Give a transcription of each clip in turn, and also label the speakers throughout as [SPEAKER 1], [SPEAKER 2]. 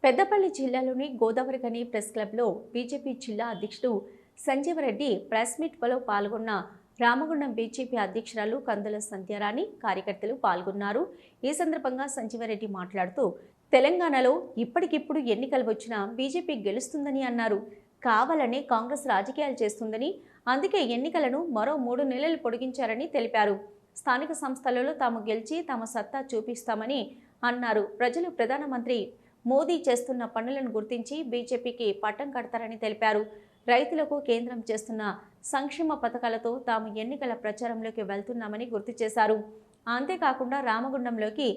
[SPEAKER 1] పెద్దపల్లి జిల్లాలోని గోదావరిఖని ప్రెస్ క్లబ్లో బీజేపీ జిల్లా అధ్యక్షుడు సంజీవరెడ్డి ప్రెస్ మీట్లో పాల్గొన్న రామగుండం బీజేపీ అధ్యక్షురాలు కందుల సంధ్యారాణి కార్యకర్తలు పాల్గొన్నారు. ఈ సందర్భంగా సంజీవరెడ్డి మాట్లాడుతూ తెలంగాణలో ఇప్పటికిప్పుడు ఎన్నికలు వచ్చినా బీజేపీ గెలుస్తుందని అన్నారు. కావాలని కాంగ్రెస్ రాజకీయాలు చేస్తుందని, అందుకే ఎన్నికలను మరో 3 నెలలు పొడిగించారని తెలిపారు. స్థానిక సంస్థలలో తాము గెలిచి తమ సత్తా చూపిస్తామని అన్నారు. ప్రజలు ప్రధానమంత్రి మోదీ చేస్తున్న పనులను గుర్తించి బీజేపీకి పట్టం కడతారని తెలిపారు. రైతులకు కేంద్రం చేస్తున్న సంక్షేమ పథకాలతో తాము ఎన్నికల ప్రచారంలోకి వెళ్తున్నామని గుర్తు చేశారు. అంతేకాకుండా రామగుండంలోకి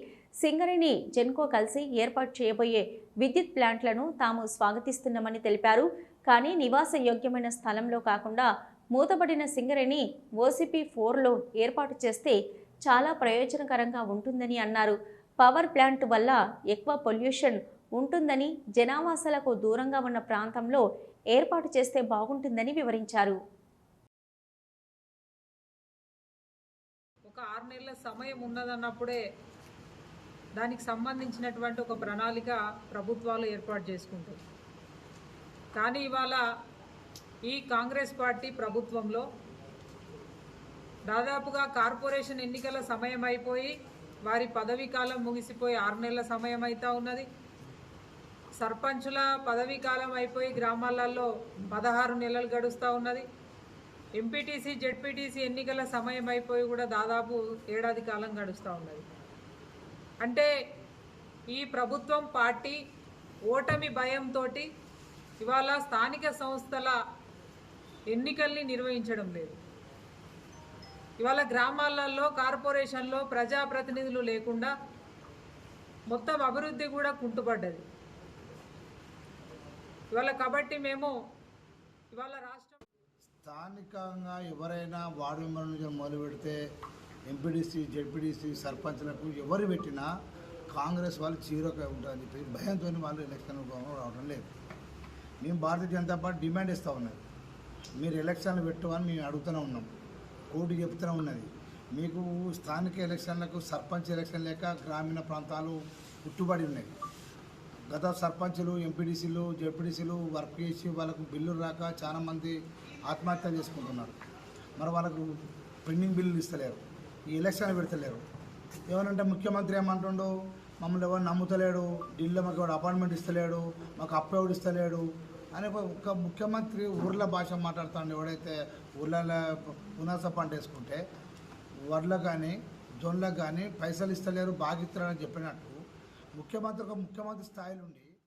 [SPEAKER 1] సింగరేణి జెన్కో కలిసి ఏర్పాటు చేయబోయే విద్యుత్ ప్లాంట్లను తాము స్వాగతిస్తున్నామని తెలిపారు. కానీ నివాస యోగ్యమైన స్థలంలో కాకుండా మూతబడిన సింగరేణి ఓసీపీ 4లో ఏర్పాటు చేస్తే చాలా ప్రయోజనకరంగా ఉంటుందని అన్నారు. పవర్ ప్లాంట్ వల్ల ఎక్కువ పొల్యూషన్ ఉంటుందని, జనావాసాలకు దూరంగా ఉన్న ప్రాంతంలో ఏర్పాటు చేస్తే బాగుంటుందని వివరించారు.
[SPEAKER 2] ఒక 6 నెలల సమయం ఉన్నదన్నప్పుడే దానికి సంబంధించినటువంటి ఒక ప్రణాళిక ప్రభుత్వాలు ఏర్పాటు చేసుకుంటాయి. కానీ ఇవాళ ఈ కాంగ్రెస్ పార్టీ ప్రభుత్వంలో దాదాపుగా కార్పొరేషన్ ఎన్నికల సమయం అయిపోయి వారి పదవీ కాలం ముగిసిపోయి 6 నెలల సమయం అవుతా ఉన్నది. సర్పంచుల పదవీ కాలం అయిపోయి గ్రామాలలో 16 నెలలు గడుస్తూ ఉన్నది. ఎంపీటీసీ జెడ్పీటీసీ ఎన్నికల సమయం అయిపోయి కూడా దాదాపు ఏడాది కాలం గడుస్తూ ఉన్నది. అంటే ఈ ప్రభుత్వం పార్టీ ఓటమి భయంతో ఇవాళ స్థానిక సంస్థల ఎన్నికల్ని నిర్వహించడం లేదు. ఇవాళ గ్రామాలలో కార్పొరేషన్లో ప్రజాప్రతినిధులు లేకుండా మొత్తం అభివృద్ధి కూడా కుంటుపడ్డది ఇవాళ. కాబట్టి మేము ఇవాళ రాష్ట్రం
[SPEAKER 3] స్థానికంగా ఎవరైనా వార్డు మెంబర్ నుంచి మొదలు పెడితే ఎంపీడీసీ జెడ్పీడీసీ సర్పంచ్లకు ఎవరు పెట్టినా కాంగ్రెస్ వాళ్ళు చీరక ఉంటుందని చెప్పి భయంతో వాళ్ళు ఎలక్షన్ రావడం లేదు. మేము భారతీయ జనతా పార్టీ డిమాండ్ ఇస్తూ ఉన్నది, మీరు ఎలక్షన్లు పెట్టమని మేము అడుగుతూనే ఉన్నాం. కోర్టు చెప్తూనే ఉన్నది, మీకు స్థానిక ఎలక్షన్లకు సర్పంచ్ ఎలక్షన్ లేక గ్రామీణ ప్రాంతాలు పుట్టుబడి ఉన్నాయి. గత సర్పంచులు ఎంపీడీసీలు జెడ్పీడీసీలు వర్క్ చేసి వాళ్ళకు బిల్లులు రాక చాలామంది ఆత్మహత్య చేసుకుంటున్నారు. మరి వాళ్ళకు పెండింగ్ బిల్లులు ఇస్తలేరు, ఈ ఎలక్షన్లు పెడతలేరు. ఏమనంటే ముఖ్యమంత్రి ఏమంటుండో, మమ్మల్ని ఎవరు నమ్ముతలేడు, ఢిల్లీలో మాకు ఎవరు అపాయింట్మెంట్ ఇస్తలేడు, మాకు అప్లోడ్ ఇస్తలేడు అని ఒక ముఖ్యమంత్రి ఊర్ల భాష మాట్లాడుతాడు. ఎవడైతే ఊర్లలో పునాస పంట వేసుకుంటే వడ్లకు కానీ జొన్లకు కానీ పైసలు ఇస్తలేరు, బాగా ఇస్తారని చెప్పినట్టు ముఖ్యమంత్రి స్థాయిలో ఉండి